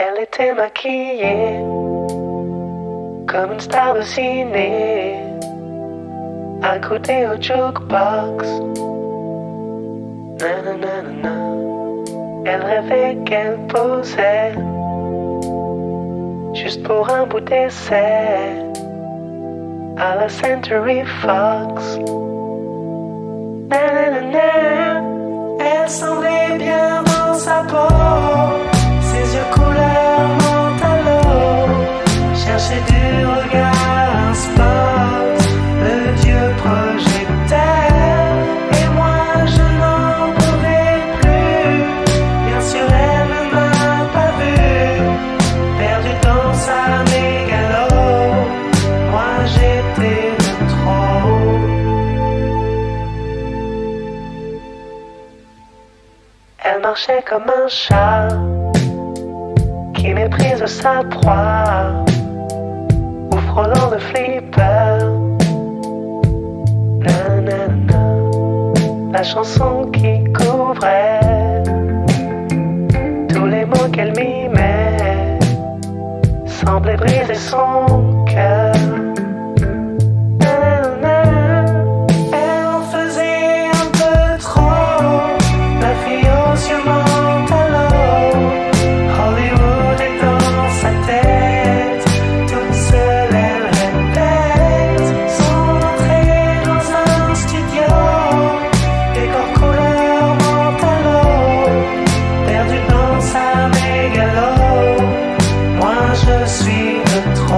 Elle était maquillée comme une star de ciné, accoudée au jukebox. Nanana. Elle rêvait qu'elle posait juste pour un bout d'essai à la Century Fox. Nanana. Elle semblait bien dans sa peau, ses yeux couleur menthe à l'eau, cherchait du regard un spot, le vieux projecteur. Et moi je n'en pouvais plus, bien sûr elle ne m'a pas vu, perdu dans sa mégalo, moi j'étais de trop. Elle marchait comme un chat qui méprise sa proie, ou frôlant le flipper. Nanana. La chanson qui couvrait tous les mots qu'elle mimait semblait briser son cœur. Nanana. Elle en faisait un peu trop, la fille aux yeux menthe à l'eau. Hollywood est dans sa tête, toute seule elle répète son entrée dans un studio, décor couleur menthe à l'eau, perdu dans sa mégalo, moi je suis de trop.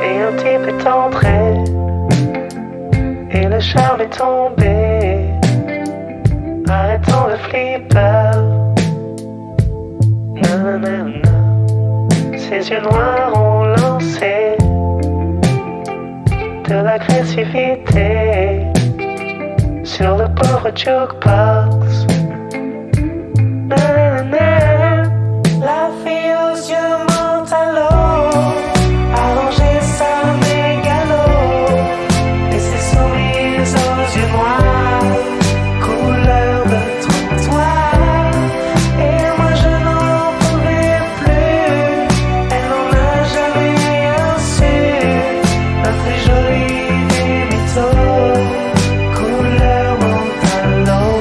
Et un type est entré, et le charme est tombé, arrêtons le flipper. Nanana. Ses yeux noirs ont lancé de l'agressivité sur le pauvre jukebox. Nanana. La fille aux yeux menthe à l'eau a rangé sa mégalo et ses sourires aux yeux noirs, couleur de trottoir. Et moi je n'en pouvais plus, elle n'en a jamais rien su, la plus jolie des mythos, couleur menthe à l'eau.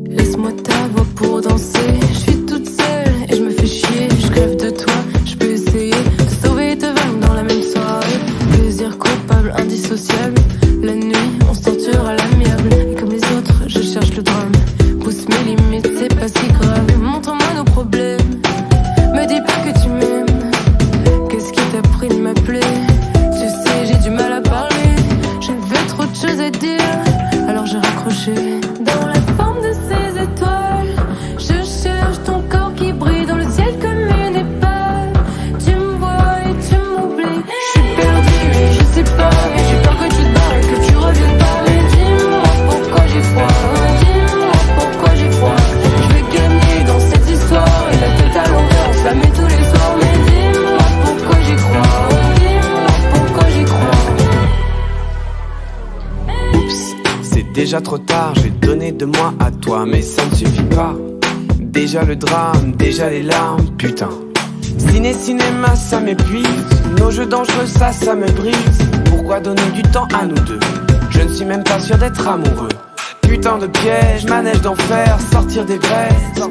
Laisse-moi ta voix pour danser. Je suis toute seule et je me fais chier. Je crève de toi, je peux essayer de sauver et te vaincre dans la même soirée. Plaisir coupable, indissociable. La nuit, on se torture à l'amiable. Et comme les autres, je cherche le drame. Pousse mes limites, c'est pas si grave. Montre-moi nos problèmes. Me dis pas que tu m'aimes. Qu'est-ce qui t'a pris de m'appeler? Tu sais, j'ai du mal à parler. J'avais trop de choses à dire, alors j'ai raccroché. Dans la forme de ces étoiles, je cherche ton corps qui brille dans le ciel comme une épave. Tu me vois et tu m'oublies. Je suis perdue et je sais pas, mais j'ai peur que tu te barres et que tu reviennes pas. Mais dis-moi pourquoi j'ai froid, dis-moi pourquoi j'ai froid. Je vais gagner dans cette histoire et la tête à l'envers, on se la met tous les soirs. Mais dis-moi pourquoi j'y crois, dis-moi pourquoi j'y crois. Oups, c'est déjà trop tard, j'ai donné de moi à toi, mais ça ne suffit pas. Déjà le drame, déjà les larmes, putain. Cinéma, ça m'épuise. Nos jeux dangereux, ça me brise. Pourquoi donner du temps à nous deux? Je ne suis même pas sûr d'être amoureux. Putain de piège, manège d'enfer, sortir des braises.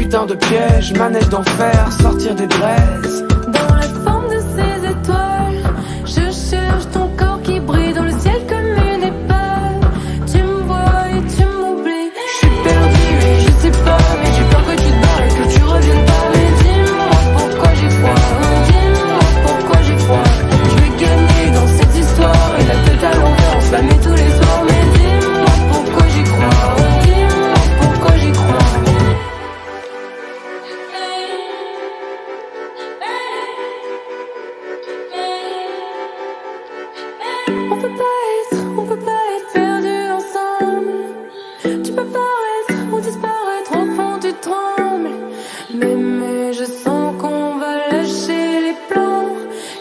putain de piège, manège d'enfer, sortir des braises. Dans la forme de ces étoiles, je cherche ton corps qui brille dans le ciel comme une épave. Tu me vois et tu m'oublies. Je suis perdue et je sais pas, mais j'ai peur que tu te barres et que tu reviennes pas. Mais dis-moi pourquoi j'ai froid, dis-moi pourquoi j'ai froid. Je vais gagner dans cette histoire et la tête à l'envers, on se la met tous les soirs. Mais dis-moi pourquoi j'y crois, dis-moi pourquoi j'y crois. On peut pas être perdus ensemble. Tu peux paraître ou disparaître au fond du tremble. Mais je sens qu'on va lâcher les plans,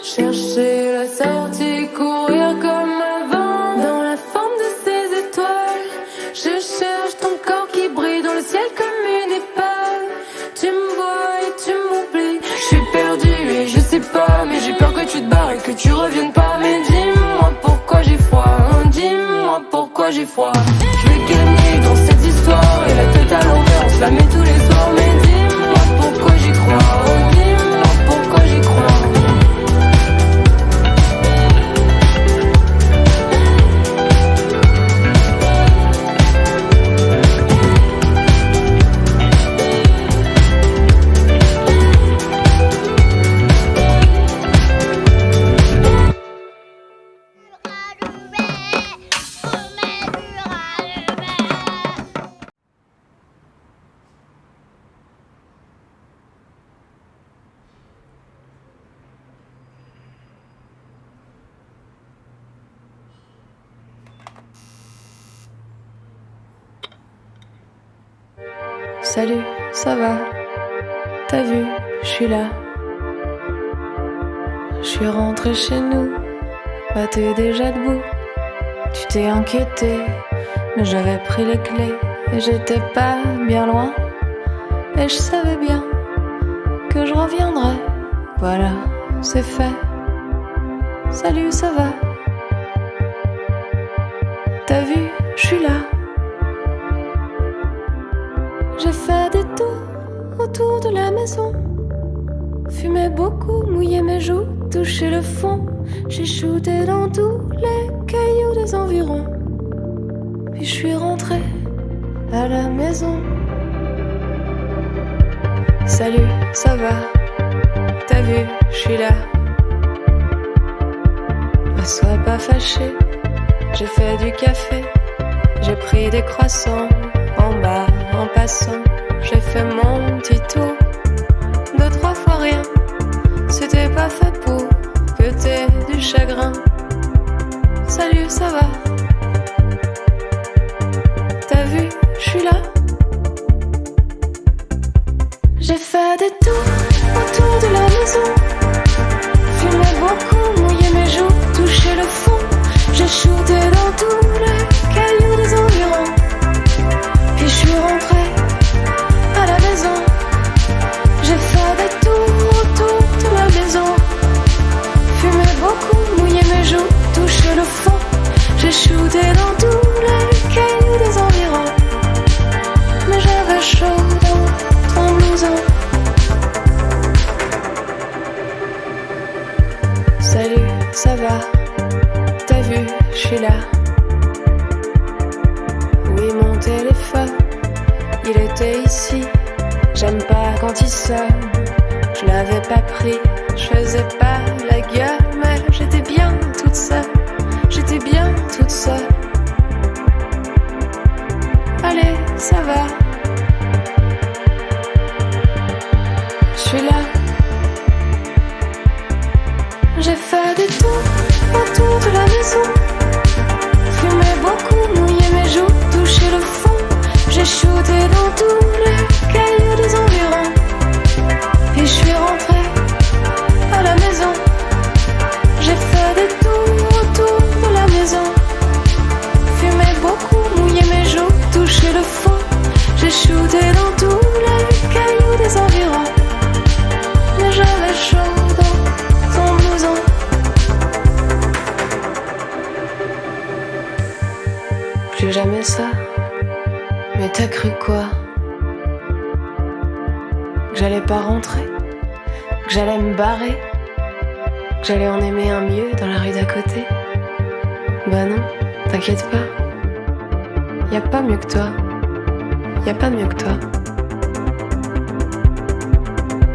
chercher la sortie, courir comme avant. Dans la forme de ces étoiles, je cherche ton corps qui brille dans le ciel comme une épave. Tu me vois et tu m'oublies. Je suis perdue et je sais pas, mais j'ai peur que tu te barres et que tu reviennes pas. Mais dis-moi pourquoi j'ai froid, dis-moi pourquoi j'ai froid. Je vais gagner dans cette histoire et la tête à l'envers, on se la met tous les soirs. Mais dis-moi pourquoi j'y crois, dis-moi pourquoi j'y crois. Salut, ça va? T'as vu, je suis là. Je suis rentrée chez nous, bah t'es déjà debout. Tu t'es inquiété, mais j'avais pris les clés et j'étais pas bien loin. Et je savais bien que je reviendrais. Voilà, c'est fait. Salut, ça va? T'as vu, je suis là. J'ai fait des tours autour de la maison, fumé beaucoup, mouillé mes joues, touché le fond. J'ai shooté dans tous les cailloux des environs. Puis je suis rentrée à la maison. Salut, ça va? T'as vu, je suis là. Bah, sois pas fâché, j'ai fait du café, j'ai pris des croissants en bas. En passant, j'ai fait mon petit tour. 2-3 fois rien, c'était pas fait pour que t'aies du chagrin. Salut, ça va? T'as vu, je suis là. J'ai fait des tours autour de la maison, fumé beaucoup, mouillé mes joues, touché le fond. J'ai shooté dans tous les cailloux des environs. Puis je suis rentrée à la maison. J'ai fait des tours autour de la maison, fumé beaucoup, mouillé mes joues, touché le fond. J'ai shooté dans tous les cailloux des environs. Mais j'avais chaud dans ton blouson. Salut, ça va? T'as vu, je suis là. Oui, mon téléphone, il était ici. J'aime pas quand il sonne. Je l'avais pas pris, je faisais pas la gueule, mais j'étais bien toute seule. J'étais bien toute seule. Allez, ça va. Je suis là. J'ai fait des tours autour de la maison, fumé beaucoup, mouillé mes joues, touché le fond. J'ai shooté dans tous les cailloux des environs. Puis je suis rentrée à la maison. J'ai fait des tours autour de la maison, fumé beaucoup, mouillé mes joues, touché le fond. J'ai shooté dans tous les cailloux des environs. Mais j'avais chaud dans ton blouson. Plus jamais ça. Mais t'as cru quoi? j'allais pas rentrer, que j'allais me barrer, que j'allais en aimer un mieux dans la rue d'à côté. Bah non, t'inquiète pas. Y a pas mieux que toi. Y a pas mieux que toi.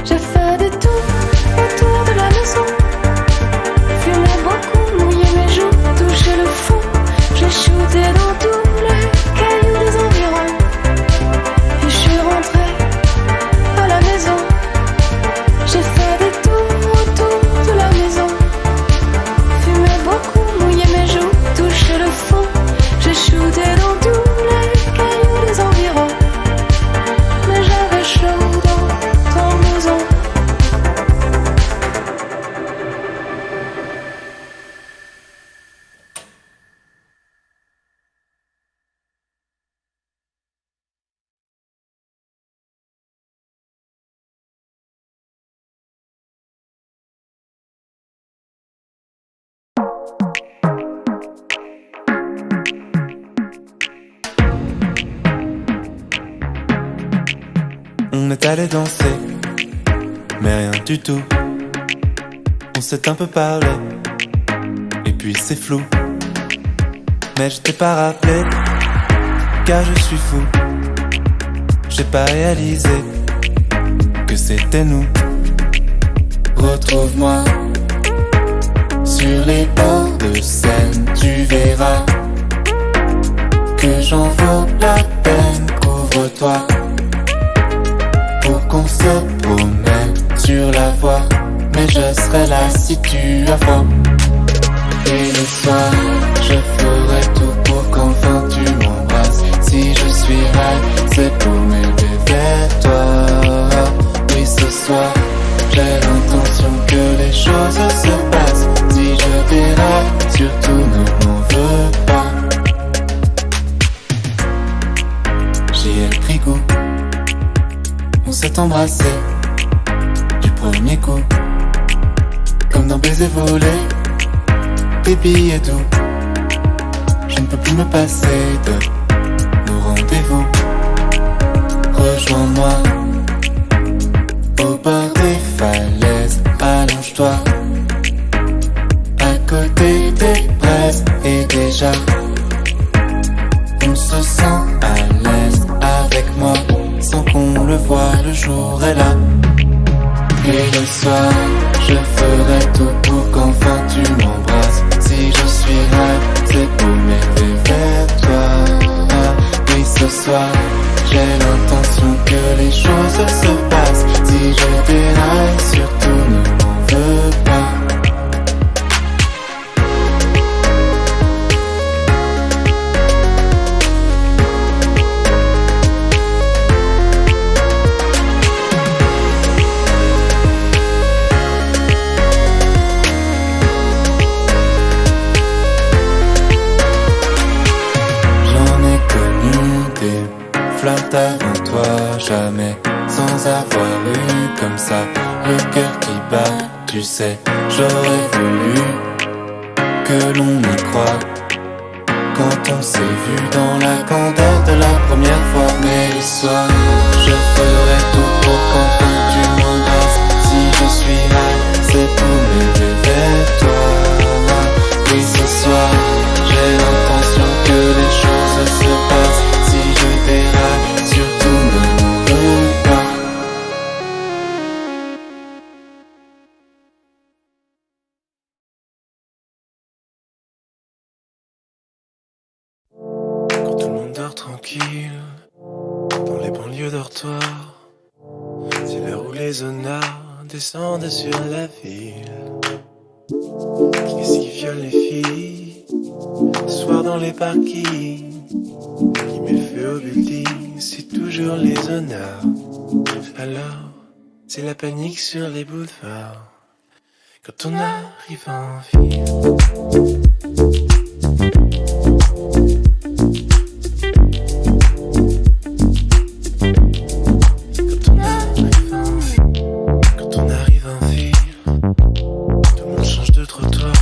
J'ai fait des tours autour de la maison, fumé beaucoup, mouillé mes joues, touché le fond. J'ai shooté dans tous les cailloux des environs. Puis je suis rentrée à la maison. J'ai fait des tours autour de la maison, fumé beaucoup, mouillé mes joues, touché le fond. J'ai shooté dans tous les cailloux des environs. Mais j'avais chaud dans ta maison. On est allé danser, mais rien du tout. On s'est un peu parlé, et puis c'est flou. Mais je t'ai pas rappelé, car je suis fou. J'ai pas réalisé que c'était nous. Retrouve-moi sur les bords de Seine, tu verras que j'en vaux la peine. Couvre-toi pour qu'on se promène sur la voie, mais je serai là si tu as froid. Et le soir, je ferai tout pour qu'enfin tu m'embrasses. Si je suis raide, c'est pour m'élever vers toi. Oui, ce soir, j'ai l'intention que les choses se passent. Si je déraille, surtout ne m'en veux pas. J'y ai pris goût, on s'est embrassé du premier coup, comme dans Baiser volé, des billets doux. Je ne peux plus me passer de nos rendez-vous. Rejoins-moi au bord des falaises, allonge-toi à côté des braises. Et déjà, on se sent à l'aise avec moi, sans qu'on le voie, le jour est là. Et le soir, je ferai tout pour qu'enfin tu m'embrasses. Si je suis raide, c'est pour m'élever vers toi. Oui, ce soir, j'ai l'intention que les choses se passent. Si je déraille, surtout ne m'en veux pas. Avant toi, jamais sans avoir eu comme ça le cœur qui bat. Tu sais, j'aurais voulu que l'on y croie quand on s'est vu dans la candeur de la première fois. Mais le soir, je ferai tout pour qu'enfin tu m'embrasses. Si je suis raide, c'est pour m'élever vers toi. Oui, ce soir, j'ai l'intention que les choses se passent. Si je déraille, surtout ne m'en veux pas. Quand tout le monde dort tranquille, dans les banlieues dortoirs, c'est l'heure où les honnards descendent sur la ville. Qui viole les filles, soir dans les parkings. Qui met le feu au building, c'est toujours les honneurs. Alors, c'est la panique sur les boulevards quand on arrive en ville. Quand on arrive en ville, tout le monde change de trottoir.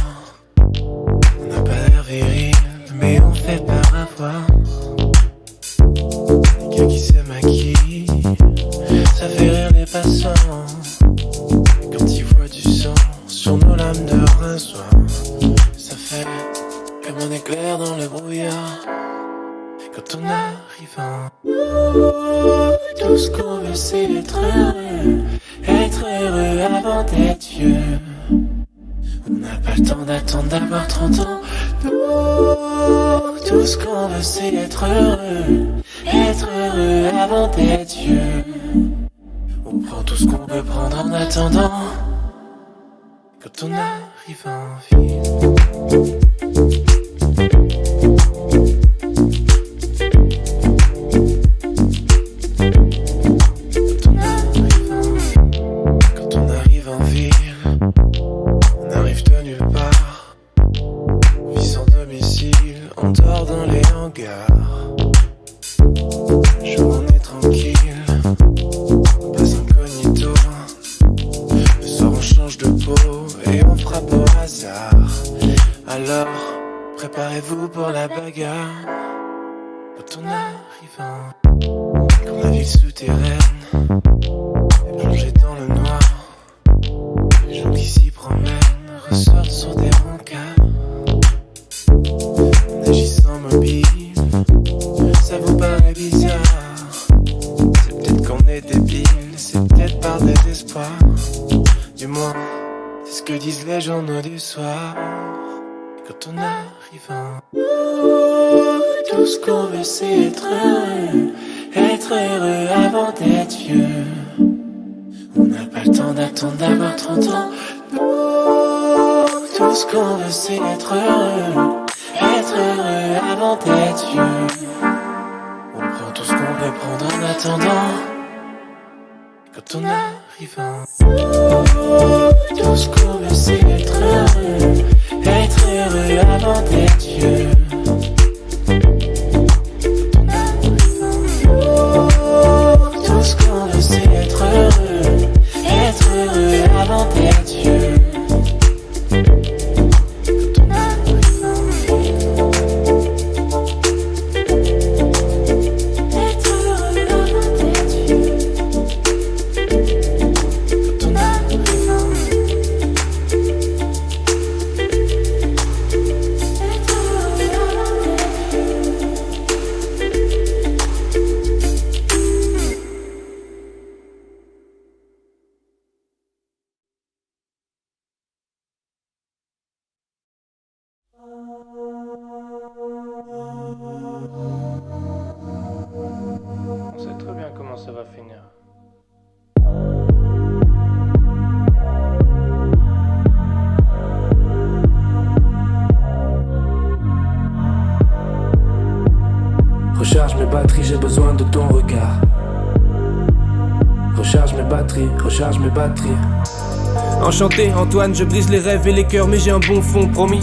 On n'a pas l'air viril, mais on fait par avoir. Des gars qui se maquillent, ça fait rire les passants. un soir. Ça fait comme un éclair dans le brouillard. Quand on arrive en haut, tout ce qu'on veut c'est être heureux avant d'être vieux. On n'a pas le temps d'attendre d'avoir 30 ans. Nous, tout ce qu'on veut c'est être heureux avant d'être vieux. On prend tout ce qu'on peut prendre en attendant. Quand on arrive en ville. Quand on arrive en ville, on arrive de nulle part. On vit sans domicile, on dort dans les hangars. Jour on est tranquille, on passe incognito. Le soir on change de peau et on frappe au hasard. Alors, préparez-vous pour la bagarre. Quand on arrive quand la ville souterraine est plongée dans le noir. Les gens qui s'y promènent ressortent sur des rencarts. On agit sans mobile, ça vous paraît bizarre. C'est peut-être qu'on est débile, c'est peut-être par désespoir. Du moins, c'est ce que disent les journaux du soir. Quand on arrive en haut, tout ce qu'on veut c'est être heureux avant d'être vieux. On n'a pas le temps d'attendre d'avoir 30 ans. Nous, tout ce qu'on veut c'est être heureux avant d'être vieux. On prend tout ce qu'on peut prendre en attendant. Quand on arrive en haut, tout ce qu'on veut c'est être heureux avant d'être vieux. Quand on arrive en haut, tout ce qu'on veut c'est être heureux avant d'être vieux. Quand on arrive en haut, être heureux avant d'être vieux. Quand on arrive en haut. On sait très bien comment ça va finir. Recharge mes batteries, j'ai besoin de ton regard. Recharge mes batteries. Enchanté Antoine, je brise les rêves et les cœurs, mais j'ai un bon fond, promis.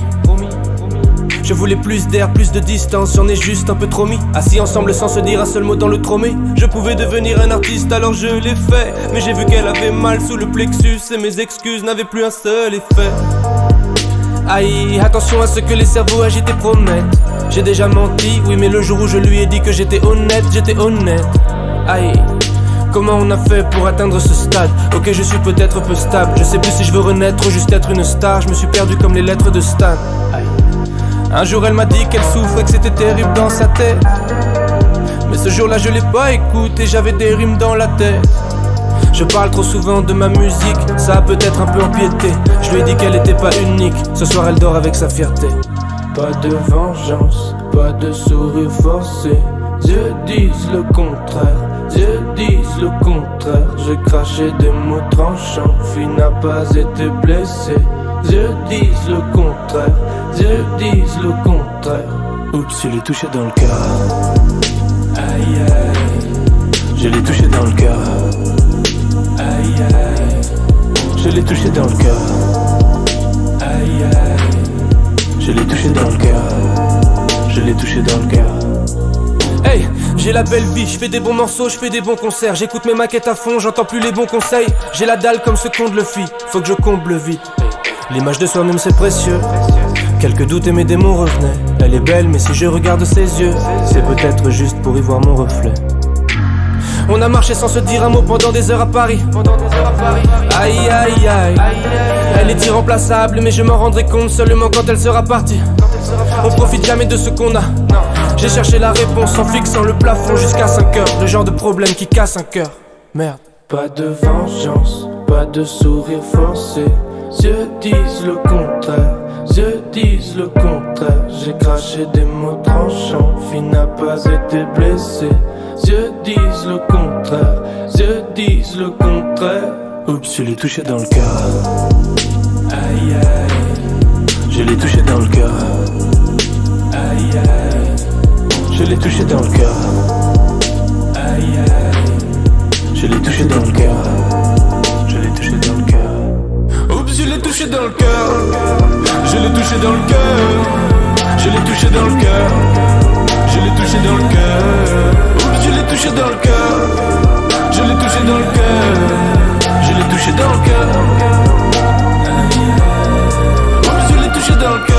Je voulais plus d'air, plus de distance, j'en ai juste un peu trop mis. Assis ensemble sans se dire un seul mot dans le tromé. Je pouvais devenir un artiste alors je l'ai fait. Mais j'ai vu qu'elle avait mal sous le plexus et mes excuses n'avaient plus un seul effet. Aïe, attention à ce que les cerveaux agités promettent. J'ai déjà menti, oui mais le jour où je lui ai dit que j'étais honnête. Aïe, comment on a fait pour atteindre ce stade? Ok, je suis peut-être peu stable, je sais plus si je veux renaître ou juste être une star. Je me suis perdu comme les lettres de Stan. Aïe. Un jour elle m'a dit qu'elle souffrait, que c'était terrible dans sa tête. Mais ce jour-là je l'ai pas écouté, j'avais des rimes dans la tête. Je parle trop souvent de ma musique, ça a peut-être un peu empiété. Je lui ai dit qu'elle était pas unique, ce soir elle dort avec sa fierté. Pas de vengeance, pas de sourire forcé. Dieu dise le contraire, Dieu dise le contraire. J'ai craché des mots tranchants, fille n'a pas été blessée. Dieu dise le contraire, Dieu dise le contraire. Oups, je l'ai touché dans le cœur. Aïe aïe, je l'ai touché dans le cœur. Aïe aïe, je l'ai touché dans le cœur. Aïe aïe, je l'ai touché dans le cœur. Je l'ai touché dans le cœur. Hey, j'ai la belle vie, je fais des bons morceaux, je fais des bons concerts. J'écoute mes maquettes à fond, j'entends plus les bons conseils. J'ai la dalle comme ce qu'on le fit, faut que je comble vite. L'image de soi-même c'est précieux. Quelques doutes et mes démons revenaient. Elle est belle mais si je regarde ses yeux, c'est peut-être juste pour y voir mon reflet. On a marché sans se dire un mot pendant des heures à Paris. Aïe aïe aïe, elle est irremplaçable, mais je m'en rendrai compte seulement quand elle sera partie. On profite jamais de ce qu'on a. J'ai cherché la réponse en fixant le plafond jusqu'à 5 heures. Le genre de problème qui casse un cœur. Merde. Pas de vengeance, pas de sourire forcé. Yeux disent le contraire, yeux disent le contraire. J'ai craché des mots tranchants, fille n'a pas été blessée. Yeux disent le contraire, yeux disent le contraire. Oups, je l'ai touché dans le cœur. Aïe aïe, je l'ai touché dans le cœur. Aïe aïe, je l'ai touché dans le cœur. Aïe aïe, je l'ai touché dans le cœur. Je l'ai touché dans le cœur. Oups, je l'ai touché dans le cœur. Je l'ai touché dans le cœur. Je l'ai touché dans le cœur. Je l'ai touché dans le cœur. Oups, je l'ai touché dans le cœur. Je l'ai touché dans le cœur. Je l'ai touché dans le cœur. Oups, je l'ai touché dans le cœur.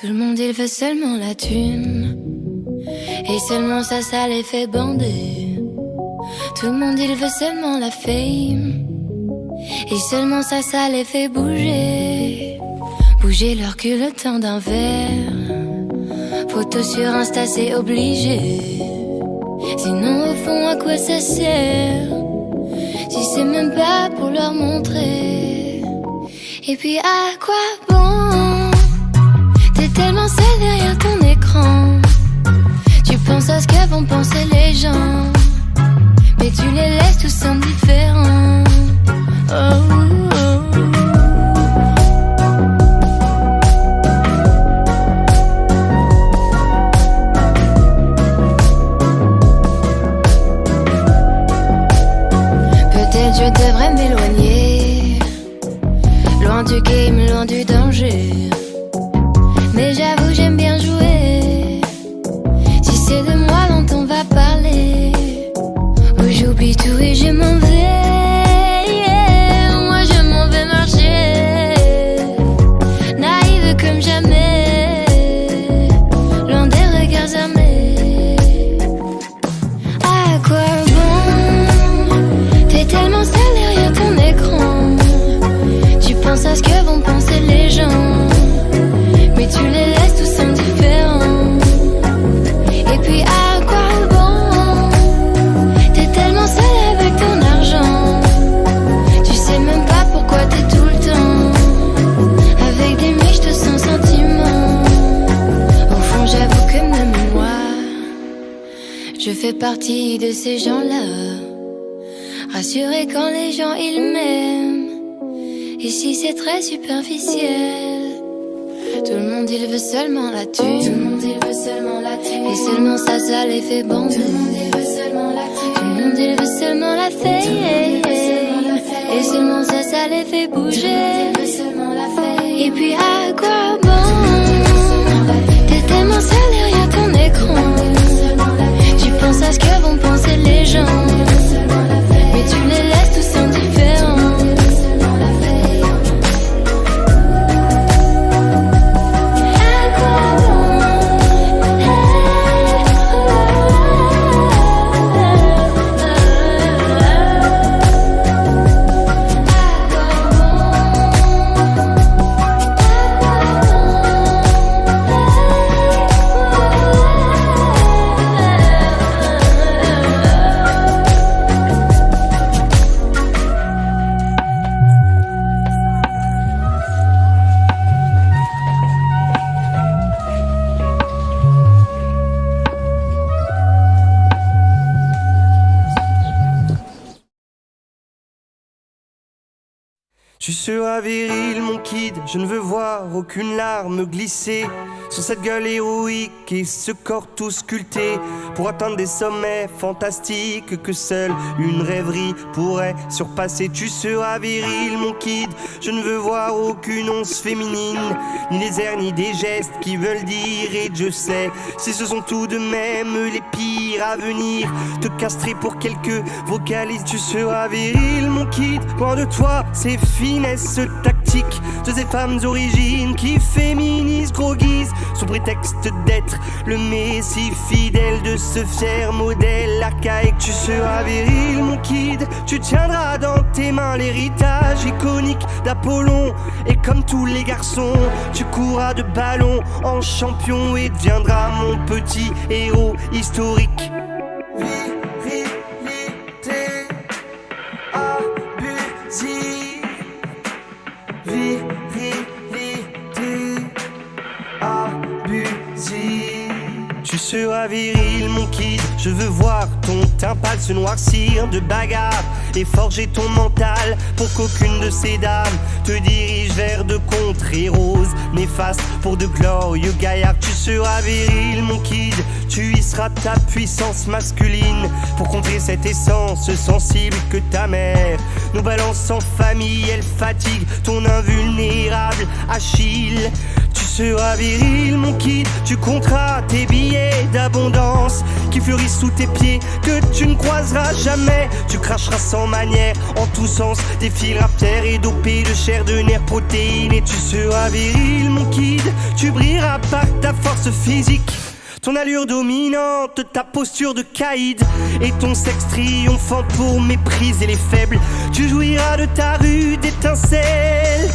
Tout le monde il veut seulement la thune, et seulement ça les fait bander. Tout le monde il veut seulement la fame, et seulement ça les fait bouger. Bouger leur cul le temps d'un verre. Photo sur Insta c'est obligé. Sinon au fond à quoi ça sert, si c'est même pas pour leur montrer. Et puis à quoi bon? T'es tellement seul derrière ton écran. Tu penses à ce que vont penser les gens, mais tu les laisses tous indifférents. Oh, oh, oh. Peut-être je devrais m'éloigner, loin du game, loin du danger. Mais j'avoue j'aime bien jouer. Si c'est de moi dont on va parler, où j'oublie tout et je m'en vais, yeah. Moi je m'en vais marcher, naïve comme jamais, loin des regards armés. À quoi bon? T'es tellement seul derrière ton écran. Tu penses à ce que vont penser les gens, mais tu les laisses tous indifférents. Et puis à quoi bon? T'es tellement seul avec ton argent. Tu sais même pas pourquoi t'es tout le temps avec des miches de sans sentiment. Au fond j'avoue que même moi, je fais partie de ces gens-là, rassurés quand les gens ils m'aiment. Ici c'est très superficiel. Tout le monde il veut seulement la thune. Tout le monde il veut seulement la thune. Et seulement ça les fait bander. Tout le monde il veut seulement la thune. Tout le monde il veut seulement la fame. Et seulement ça les fait bouger. Et puis à quoi bon? T'es tellement seul derrière ton écran. Tu penses à ce que vont penser les gens, mais tu les laisses tous indifférents. Tu seras viril, mon kid, je ne veux voir aucune larme glisser sur cette gueule héroïque et ce corps tout sculpté pour atteindre des sommets fantastiques que seule une rêverie pourrait surpasser. Tu seras viril, mon kid, je ne veux voir aucune once féminine, ni les airs ni des gestes qui veulent dire et Dieu sait si ce sont tout de même les pires à venir. Te castrer pour quelques vocalises. Tu seras viril, mon kid, loin de toi ces finesses tactiques de ces femmes origines qui féminisent, gros guise sous prétexte d'être le messie fidèle de ce fier modèle archaïque. Tu seras viril, mon kid, tu tiendras dans tes mains l'héritage iconique d'Apollon. Et comme tous les garçons, tu courras de ballon en champion et deviendras mon petit héros historique. Virilité abusive, virilité abusive. Tu seras viril, mon kid, je veux voir ton teint pâle se noircir de bagarre et forger ton mental pour qu'aucune de ces dames te dirige vers de contrées roses néfastes pour de glorieux gaillards. Tu seras viril, mon kid, tu hisseras ta puissance masculine pour contrer cette essence sensible que ta mère nous balance en famille. Elle fatigue ton invulnérable Achille. Tu seras viril, mon kid, tu compteras tes billets d'abondance qui fleurissent sous tes pieds, que tu ne croiseras jamais. Tu cracheras sans manière, en tous sens, des fils fiers et dopés de chair, de nerfs, protéines. Et tu seras viril, mon kid, tu brilleras par ta force physique, ton allure dominante, ta posture de caïd et ton sexe triomphant pour mépriser les faibles. Tu jouiras de ta rude étincelle.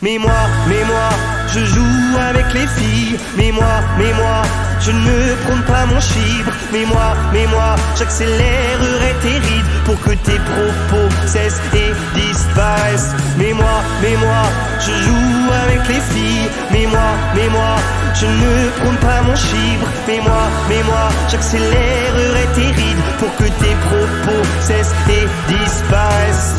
Mais moi, je joue avec les filles. Mais moi, je ne prône pas mon chibre. Mais moi, j'accélérerai tes rides pour que tes propos cessent et disparaissent. Mais moi, je joue avec les filles. Mais moi, je ne prône pas mon chibre. Mais moi, j'accélérerai tes rides pour que tes propos cessent et disparaissent.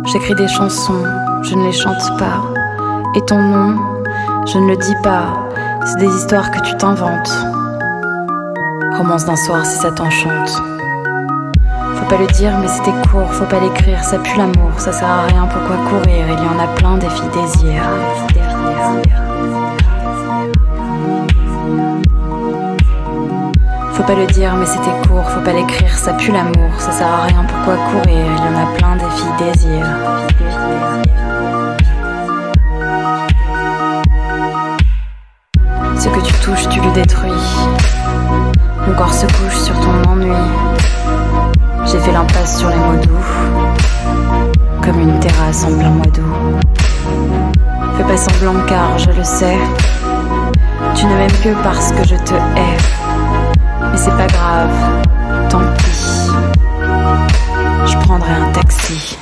J'écris des chansons, je ne les chante pas. Et ton nom, je ne le dis pas. C'est des histoires que tu t'inventes. Romance d'un soir si ça t'enchante. Faut pas le dire mais c'était court, faut pas l'écrire, ça pue l'amour, ça sert à rien, pourquoi courir? Il y en a plein des filles désir. Faut pas le dire mais c'était court, faut pas l'écrire, ça pue l'amour, ça sert à rien, pourquoi courir? Il y en a plein des filles désir. Ce que tu touches, tu le détruis. Mon corps se couche sur ton ennui. J'ai fait l'impasse sur les mots doux, comme une terrasse en plein mois d'août. Fais pas semblant car je le sais, tu ne m'aimes que parce que je te hais. Mais c'est pas grave, tant pis, je prendrai un taxi.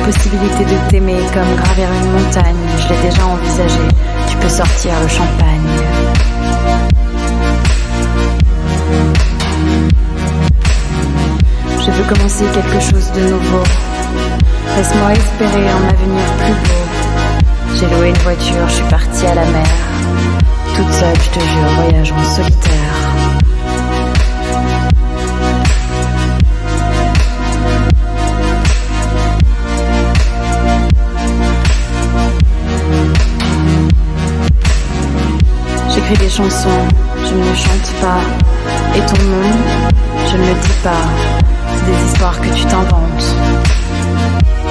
Possibilité de t'aimer comme gravir une montagne, je l'ai déjà envisagé, tu peux sortir le champagne. Je veux commencer quelque chose de nouveau, laisse-moi espérer un avenir plus beau. J'ai loué une voiture, je suis partie à la mer, toute seule je te jure, voyage en solitaire. J'écris des chansons, je ne les chante pas. Et ton nom, je ne le dis pas. C'est des histoires que tu t'inventes.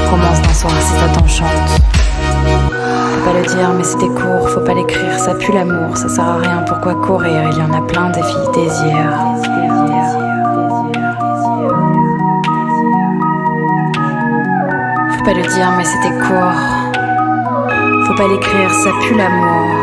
Romance d'un soir si ça t'enchante. Faut pas le dire mais c'était court, faut pas l'écrire, ça pue l'amour, ça sert à rien, pourquoi courir? Il y en a plein des filles désir. Faut pas le dire mais c'était court. Faut pas l'écrire, ça pue l'amour.